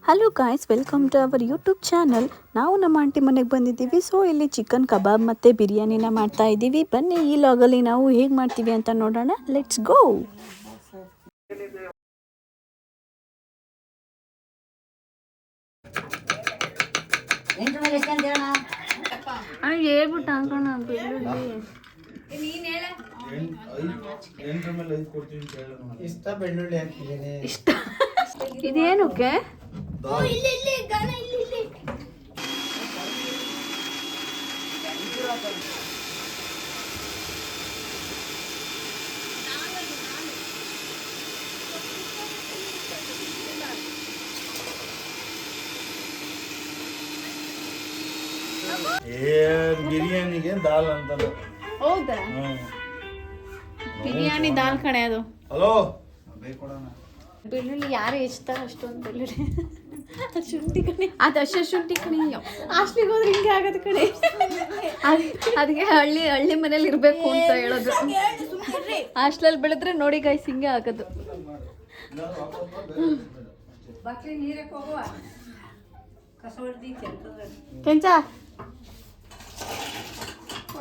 Hello guys, welcome to our YouTube channel. ನಾವು ನಮ್ಮ aunty ಮನೆಗೆ ಬಂದಿದ್ದೀವಿ. ಸೊ ಇಲ್ಲಿ ಚಿಕನ್ ಕಬಾಬ್ ಮತ್ತು ಬಿರಿಯಾನಿನ ಮಾಡ್ತಾ ಇದ್ದೀವಿ. ಬನ್ನಿ ಈ ಲಾಗಲ್ಲಿ ನಾವು ಹೇಗೆ ಮಾಡ್ತೀವಿ ಅಂತ ನೋಡೋಣ. Let's go. ಹೇಳ್ಬಿಟ್ಟು ಹಾಕೋಣ ಇಷ್ಟ ಇದೇನಕ್ಕೆ ಬಿರಿಯಾನಿಗೆ ದಾಲ್ ಅಂತ. ಹೌದಾ? ಬಿರಿಯಾನಿ ದಾಲ್ ಕಣೆ ಅದು. ಹಲೋ, ಬೆಳ್ಳುಳ್ಳಿ ಯಾರು ಹೆಚ್ಚುತ್ತಾರೆ ಅಷ್ಟೊಂದು ಬೆಳ್ಳುಳ್ಳಿ. ಶುಂಠಿ ಕಣೆ, ಅದು ಅಷ್ಟೇ ಶುಂಠಿ ಕಣೆ. ಹಾಸ್ಟ್ಲಿಗೆ ಹೋದ್ರೆ ಹಿಂಗೆ ಆಗೋದು ಕಣೆ. ಅದಕ್ಕೆ ಹಳ್ಳಿ ಮನೇಲಿ ಇರಬೇಕು ಅಂತ ಹೇಳೋದು. ಹಾಸ್ಟ್ಲಲ್ಲಿ ಬೆಳೆದ್ರೆ ನೋಡಿ ಗಾಯ್ಸ್ ಹಿಂಗೆ ಆಗೋದು. ಕೆಂಚ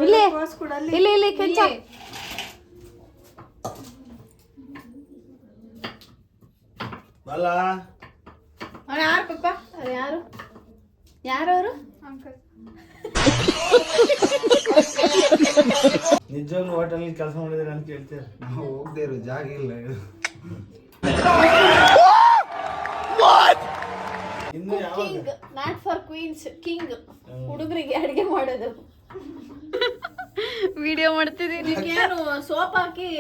ಇಲ್ಲಿ ಇಲ್ಲಿ ಇಲ್ಲಿ ಕೆಂಚ. ಯಾರು ಪಪ್ಪ? ಯಾರು ಯಾರವರು? ನಿಜವಾಗ್ಲೂ ಹೋಟೆಲ್ ಕೆಲಸ ಮಾಡಿದ್ರೆ ಅಂತ ಕೇಳ್ತೀರ? ನಾವು ಹೋಗದೆ ಇರೋ ಜಾಗ ಇಲ್ಲ. Not for queens, king. ಹುಡುಗರಿಗೆ ಅಡಿಗೆ ಮಾಡೋದು. ವಿಡಿಯೋ ಮಾಡ್ತಿದ್ದೀನಿ. ಏನು ಸೋಪ್ ಹಾಕಿ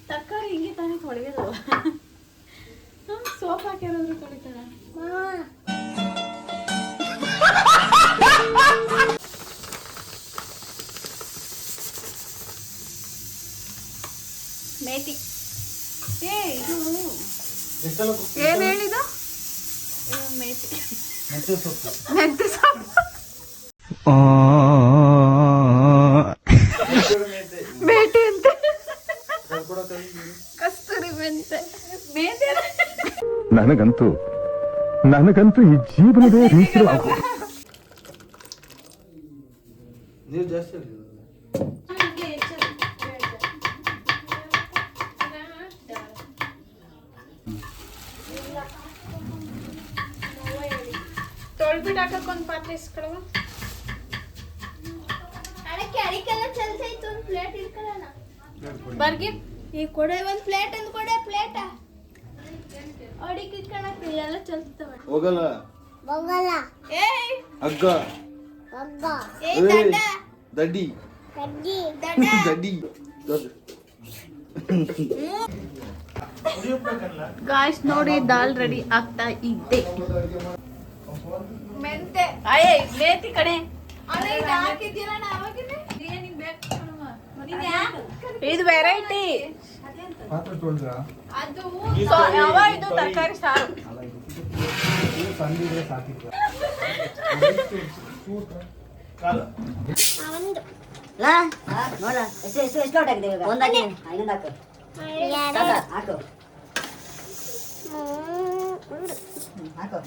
ತರಕಾರಿ ಹಿಂಗೆ ತಾನೇ ತೊಳೆಯೋದು. ಸೋಪ್ ಹಾಕಿರೋದ್ರು ತೊಳಿತಾರ. ಮೇಥಿ. ಇದು ಏನ್ ಹೇಳಿದ? ಮೇಥಿ, ಮೆಂತ್ಯ ಸೊಪ್ಪು. ಮೇಥಿ ಅಂತ ಕಸ್ತೂರಿ ಮೆಂತೆ. ಮೇಥಿ ನನಗಂತೂ ಈ ಜೀವನವೇ ರೀತಿಯಾಗು. ನೀವು ಜಾಸ್ತಿ ತೊಳ್ಬಿಟ್ಟು ಹಾಕಕ್ಕೆ ಒಂದು ಪಾತ್ರೆ ಇಸ್ಕೊಳವ. ಅಡಿಕೆಲ್ಲ ಚಲ್ಸೈತು. ಒಂದು ಪ್ಲೇಟ್ ಇಟ್ಕೊಳ್ಳೋಣ. ಬರ್ಗಿ ಈ ಕೊಡೆ ಒಂದು ಪ್ಲೇಟ್ ಅಂದ್ ಕೊಡೆ ಪ್ಲೇಟ. ಅಡಿಕೆ ಇಟ್ಕೊಳ್ಳೋಕೆ ಎಲ್ಲ ಚಲ್ಸ್ತವೆ. ಹೋಗಲ್ಲ ಹೋಗಲ್ಲ. ಏಯ್ ಹಗ್ಗ ಹಗ್ಗ. ಏಯ್ ದಡ್ಡ ದಡ್ಡಿ ದಡ್ಡಿ ದಡ್ಡ ದಡ್ಡಿ. ಗಾಯ್ಸ್ ನೋಡಿ, ದಾಲ್ ರೆಡಿ ಆಗ್ತಾ ಇದೆ. ಮೆಂತೆ ಮೇಥಿ ಕಣೆ. ಇದು ವೆರೈಟಿ. ಅದು ಇದು ತರಕಾರಿ ಸಾರು. ನೋಡ ಎಷ್ಟು ಲೋಟ್ ಆಗಿದೆ ಇವಾಗ. ಒಂದಾಗಿ ಇನ್ನೊಂದು ಹಾಕು ಹಾಕು.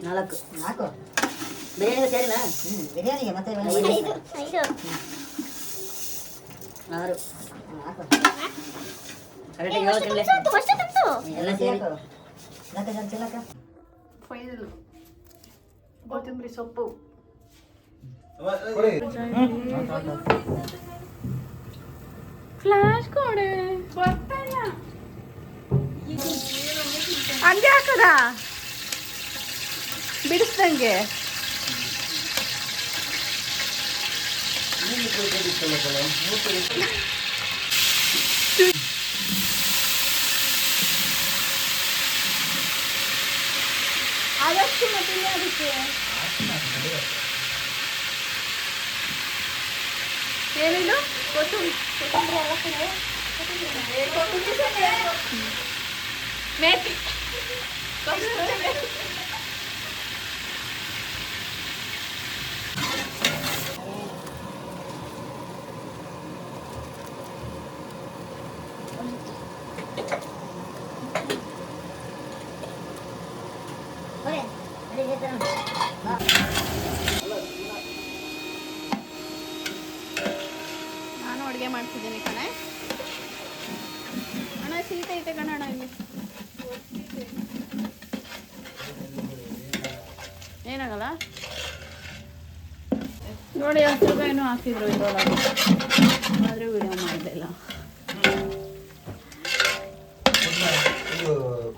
ನಾಲ್ಕು ಹಾಕು. ಬಿರಿಯಾನಿಗೆ ಸೇರಿನಾ? ಬಿರಿಯಾನಿಗೆ ಮತ್ತೆ 6 ಹಾಕು. ಕರೆಕ್ಟಾಗಿ 7 ತಿನ್ಲೆ ಎಲ್ಲ ಸೇರಿ. ಚಿಲ್ಲಕ್ಕ ಫೈನಲ್ ಕೊತ್ತಂಬರಿ ಸೊಪ್ಪು. ಫ್ಲಾಶ್ ಕೊಡೆ ಗೊತ್ತಲ್ಲ. ಹಂಗೆ ಹಾಕದ ಬಿಡಿಸ್ದಂಗೆ. ಆದಷ್ಟು ಮತ್ತೆ ಅದಕ್ಕೆ ಏನಿದು ಕೊತ್ತಂಬರಿ ಮೇಥಿ. ಅಡುಗೆ ಮಾಡ್ತಿದ್ದೀನಿ ಕಣೆ. ಅಣ್ಣ ಸೀತೆ ಐತೆ ಕಣ ಅಣ್ಣ ಇಲ್ಲಿ. ಏನಾಗಲ್ಲ ನೋಡಿ. 10 ರೂಪಾಯಿನೂ ಹಾಕಿದ್ರು ಇದ್ರೊಳಗೆ, ಆದರೆ ವಿಡಿಯೋ ಮಾಡಿದೆಲ್ಲ.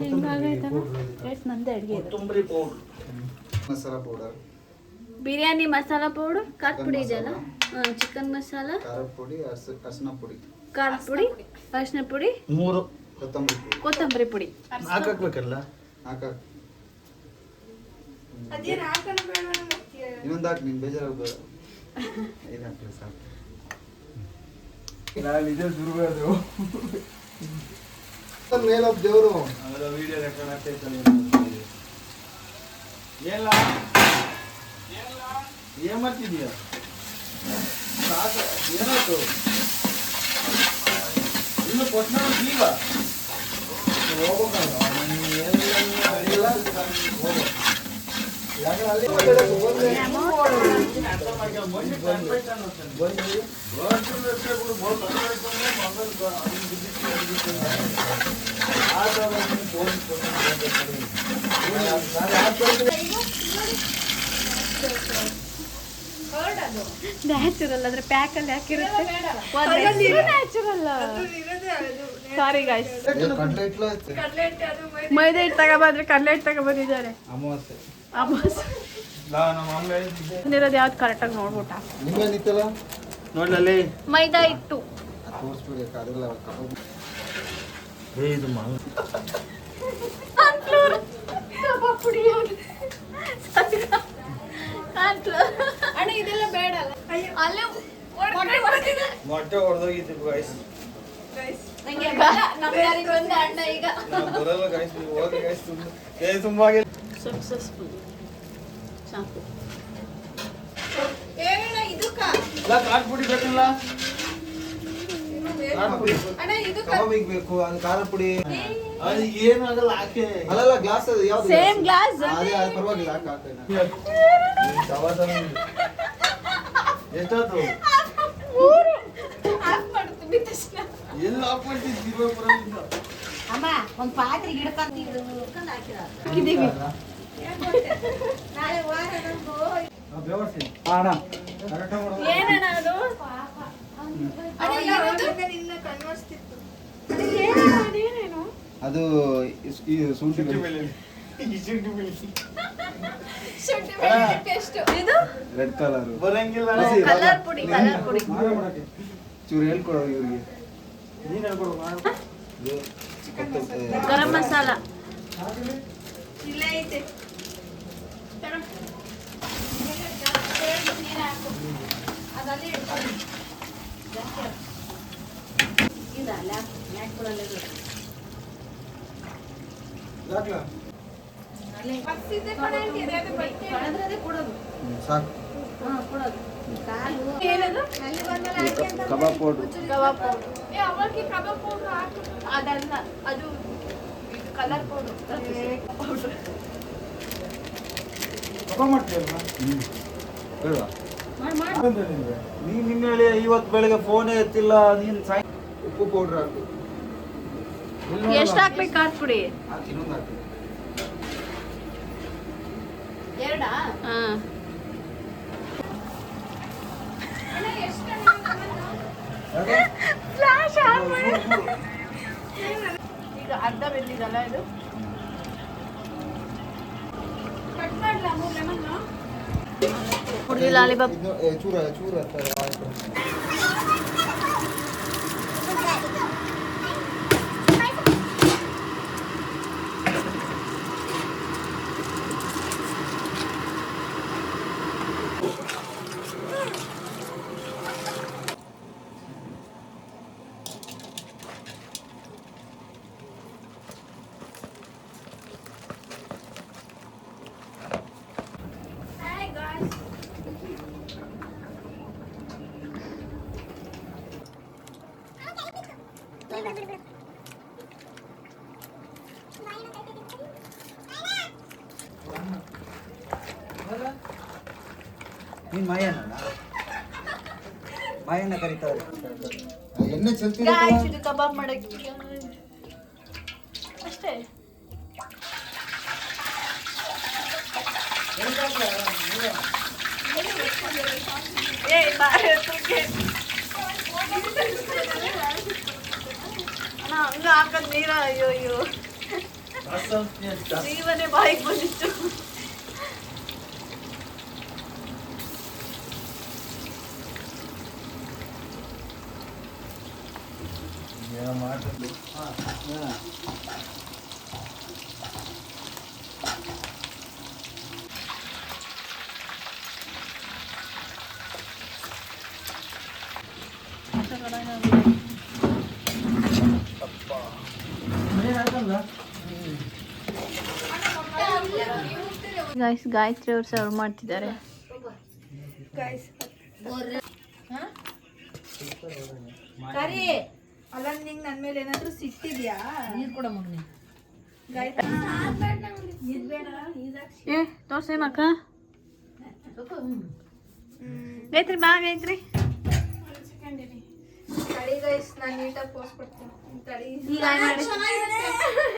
ಹಿಂಗಾಗೈತಲ್ಲ ಎಷ್ಟು ನಂದೇ ಅಡುಗೆ ಇದು. ಕೊತ್ತಂಬರಿ powder, masala powder, biryani masala powder, ಖಾರ ಪುಡಿ ಇದೆಯಲ್ಲ, ಚಿಕನ್ ಮಸಾಲ, ಖಾರ ಪುಡಿ, ಅರಿಶಿನ ಪುಡಿ, ಖಾರ ಪುಡಿ, ಅರಿಶಿನ ಪುಡಿ, 3 ಕೊತ್ತಂಬರಿ ಪುಡಿ, ಕೊತ್ತಂಬರಿ ಪುಡಿ ಹಾಕಬೇಕಲ್ಲ. ಇನ್ನೊಂದು ಹಾಕಿ, ನೀನು ಬೇಜಾರಾಗ್ಬೇಡ. ಇದು ಹಾಕ್ಲಿ ಸಾಕು. ನಾನು ಇದೇ ಶುರು ಅದು ಮೇಲೊಬ್ಬ ದೇವರು ವಿಡಿಯೋ ರೆಕಾರ್ಡ್ ಆಗ್ತೈತಲ್ಲ. ಏನ್ ಮಾಡ್ತಿದೀಯ? ಏನಾಯ್ತು? ಇನ್ನು ಕೊಟ್ಟ ಈಗ ಹೋಗ್ಬೇಕಲ್ಲ. ನ್ಯಾಚುರಲ್ ಆದ್ರೆ ಪ್ಯಾಕಲ್ಲಿ ಹಾಕಿರುತ್ತೆ. ನ್ಯಾಚುರಲ್. ಸಾರಿ ಗಾಯ್ಸ್, ಮೈದಾ ಹಿಟ್ಟು ತಗೊಬಂದ್ರೆ ಕಡಲೆ ಹಿಟ್ಟು ತಗೊಬಂದಿದ್ದಾರೆ. ಬಂದಿರೋದು ಯಾವ್ದು ಕರೆಕ್ಟಾಗಿ ನೋಡ್ಬಿಟ್ಟ. ನೋಡ್ಲಲ್ಲಿ ಮೈದಾ ಹಿಟ್ಟು ಅಣ್ಣ ಇದೆಲ್ಲ ಬೇಡ ಅಲ್ಲೇ ಮೊಟ್ಟೆ ಹೊಡೆದೋಗಿತ್ತು ಗೈಸ್. ಅಣ್ಣ ಈಗ ಬರಲ್ಲ ಗೈಸ್, ಹೋಗಿ ಗೈಸ್. ತುಂಬಾ ಸಕ್ಸಸ್ಫುಲ್. ಸಾಕು. ಖಾರ ಪುಡಿ ಬೇಕಲ್ಲ, ಕಬಾಬಿಗೆ ಬೇಕು. ಅದು ಖಾರ ಪುಡಿ ಅದು ಏನು ಆಗಲ್ಲ, ಹಾಕಿ. ಅಲ್ಲಲ್ಲ ಗ್ಲಾಸ್ ಅದು ಯಾವ್ದು? Same glass. ಅದೇ ಅದು ಪರವಾಗಿಲ್ಲ, ಹಾಕಿ. ಎಷ್ಟಾಯ್ತು? ಎಲ್ಲ ಹಾಕ್ಬಿಟ್ಟಿದ್ದೀವಿ. ಅಮ್ಮ ಒಂದು ಪಾತ್ರೆ ಹಿಡ್ಕೊಂಡು ಹಾಕಿದ್ದೀವಿ. ಏನಣ್ಣ ಅದು? ಅದೇನೇನು? ಅದು ಈ ಶುಂಠಿ ಇದು ರೆಡ್ ಕಲರ್ ಬರಂಗಿಲ್ಲ. ಕಲರ್ ಪುಡಿ, ಕಲರ್ ಪುಡಿ. ಚೂರು ಹೇಳ್ಕೊಡೋ ಇವ್ರಿಗೆ. ಗರಂ ಮಸಾಲ. ಸಾಕು. ಕಬಾಬ್ ಪೌಡ್ರು. ಅದಲ್ಲ, ಅದು ಕಲರ್ ಪೌಡರ್. ನೀನ್ ನಿನ್ನೆ ಇವತ್ತು ಬೆಳಗ್ಗೆ ಫೋನೇ ಎತ್ತಿಲ್ಲ. ನೀನ್ ಉಪ್ಪು ಪೌಡ್ರ್ ಹಾಕು. ಎಷ್ಟು ಹಾಕ್ಬೇಕು ಖಾರ ಪುಡಿ? ಇನ್ನೊಂದು ಹಾಕು. ಎರಡಾ? ಫ್ಲಾಶ್ ಈಗ ಅರ್ಧ ಬೆಂದಿದಲ್ಲ ಇದು. ಹುಡುಗಿ ಲಾಲಿಪಾಪ್. ಚೂರ ಚೂರ ನೀನ್ ಮೈಯನಲ್ಲ ಬಾಯಣ್ಣ ಕರಿತಾವ್ರೆ. ಎಣ್ಣೆ ಚೆಲ್ತಿದೆ ಗಾಯ್ಸ್ ಇದು ಕಬಾಬ್ ಮಾಡಕ್ಕೆ ಅಷ್ಟೇ. ಏ ಬಾರೆ ಹತ್ರಕ್ಕೆ ಅಣ್ಣ ಹಂಗ ಹಾಕದ್ ನೀರ. ಅಯ್ಯೋ ಅಯ್ಯೋ ಜೀವನೇ ಬಾಯಿಗೆ ಬಂದಿತ್ತು. ಏನೋ ಮಾಡ್ತಿದ್ವಿ. ಗೈಸ್ ಗಾಯತ್ರಿ ಅವ್ರು ಸರ್ವ್ ಮಾಡ್ತಿದ್ದಾರೆ. ಅಲ್ಲ ನಿಂಗೆ ನನ್ನ ಮೇಲೆ ಏನಾದ್ರೂ ಸಿಟ್ಟಿದ್ಯಾ? ನೀರು ಕೊಡ ಮಗನೇ. ಏ ತೋರ್ಸೇನಕ್ಕ ಗಾಯತ್ರಿ ಬಾ ಗಾಯತ್ರಿ. ತಡಿ ಗೈಸ್, ನಾನು ನೀಟಾಗಿ ಪೋಸ್ ಕೊಡ್ತೀನಿ. ತಡಿ. ಈಗ